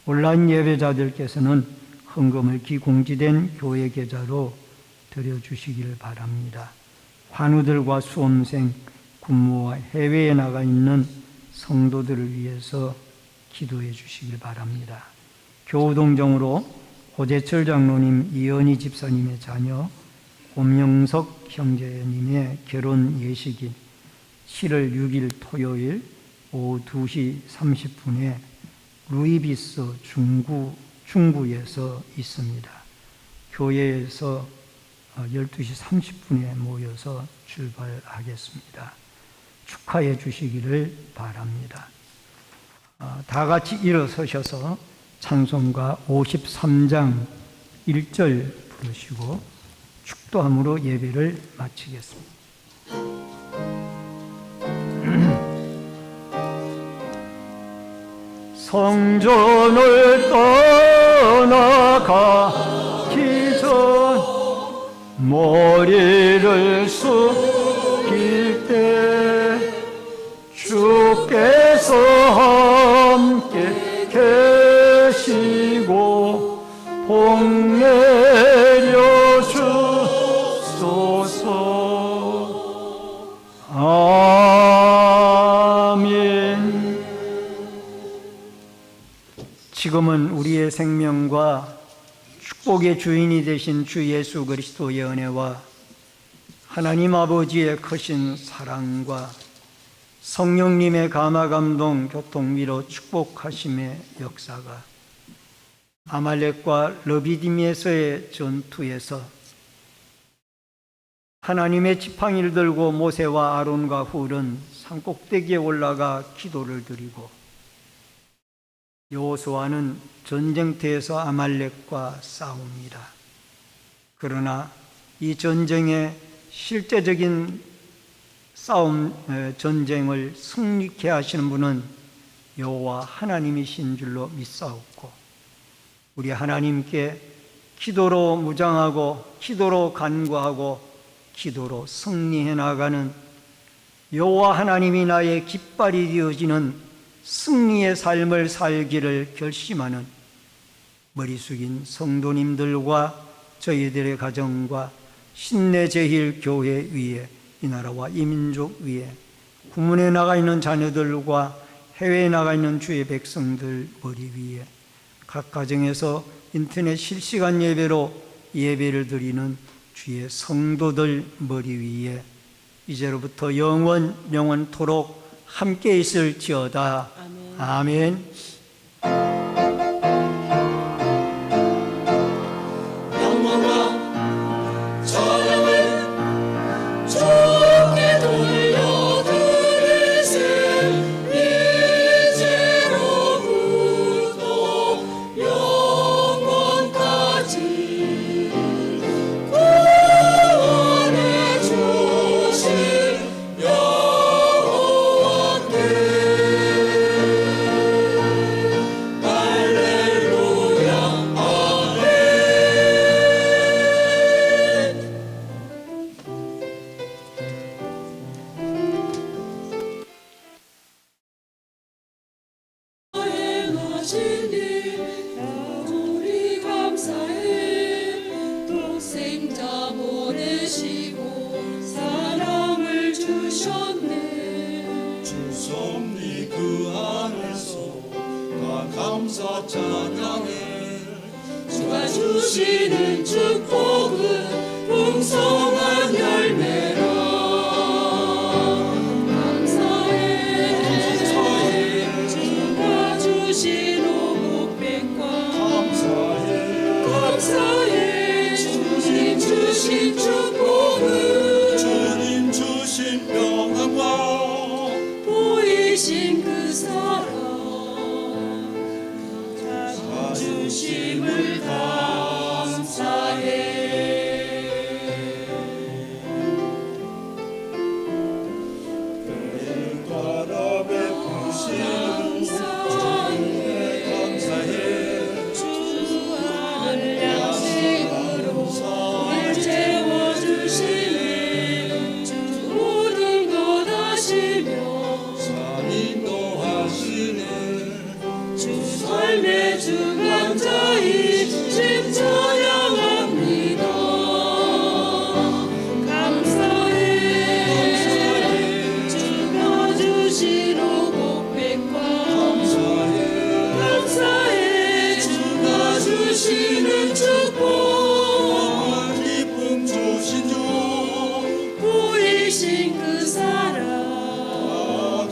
온라인 예배자들께서는 헌금을 기공지된 교회 계좌로 드려주시기를 바랍니다. 환우들과 수험생, 군무와 해외에 나가 있는 성도들을 위해서 기도해 주시길 바랍니다. 교우동정으로 고재철 장로님, 이은희 집사님의 자녀 곰영석 형제님의 결혼 예식일 7월 6일 토요일 오후 2시 30분에 루이비스 중구에서 있습니다. 교회에서 12시 30분에 모여서 출발하겠습니다. 축하해 주시기를 바랍니다. 다 같이 일어서셔서 찬송가 53장 1절 부르시고 축도함으로 예배를 마치겠습니다. 성전을 떠나가기 전 머리를 숙일 때 주께서 함께 계시고 복 내려 주소서. 아멘. 지금은 우리의 생명과 축복의 주인이 되신 주 예수 그리스도의 은혜와 하나님 아버지의 크신 사랑과 성령님의 감화감동 교통위로 축복하심의 역사가 아말렉과 르비딤에서의 전투에서 하나님의 지팡이를 들고 모세와 아론과 훌은 산꼭대기에 올라가 기도를 드리고 여호수아는 전쟁터에서 아말렉과 싸웁니다. 그러나 이 전쟁의 실제적인 전쟁을 승리케 하시는 분은 여호와 하나님이신 줄로 믿사옵고 우리 하나님께 기도로 무장하고 기도로 간구하고 기도로 승리해 나가는 여호와 하나님이 나의 깃발이 되어지는 승리의 삶을 살기를 결심하는 머리 숙인 성도님들과 저희들의 가정과 신내제일교회 위에 이 나라와 이 민족 위에 구문에 나가 있는 자녀들과 해외에 나가 있는 주의 백성들 머리 위에 각 가정에서 인터넷 실시간 예배로 예배를 드리는 주의 성도들 머리 위에 이제로부터 영원토록 함께 있을지어다. 아멘. 영광과 찬양을 주께 돌려드리세. 이제로부터 영원까지 구원해 주신 여호와께 할렐루야 아멘. 행하신 일 우리 감사해. 독생자 보내시고 사랑을 주셨네. 주섭니 그 안에서 다 감사 찬양해. 주가 주시는 축복은 풍성한 열매라. 감사해. 주가 주신 오복백과 감사해. 주님 주신 축복은 주님 주신 평안과 보이신 그 사랑 주심을 감사해. 따라 베푸시는 주님께 감사해. 주 하늘 양식으로 날 채워주시네. 주 모든 것 아시며 참 인도하시네. 주 삶의 중간자이심 찬양합니다. 감사해. 주가 주신 오곡백과 감사해. 주가 주시는 축복 기쁨 주신 주 보이신 그 사랑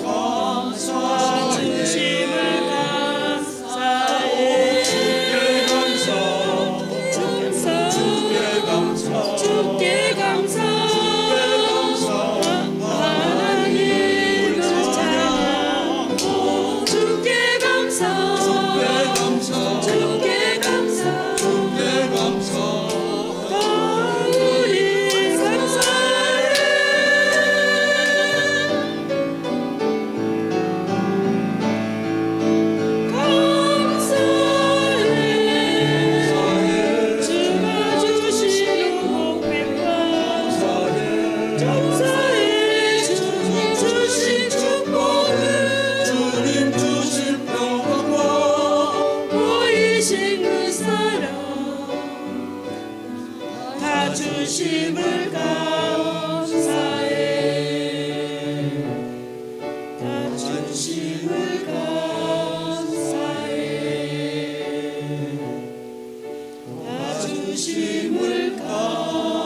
감사해. 주심을 감사해. 주께 감사. 주께 감사. 하나님 그 찬양. 주께 감사. 주께 감사. 우리 감사해. 감사해. 주가 주신 복백과 감사해. 주님 주신 축복을 주님 주신 평안과 보이신 그 사랑 다 주심을 감사해. 다 주심을 감사해. 다 주심을 감사해.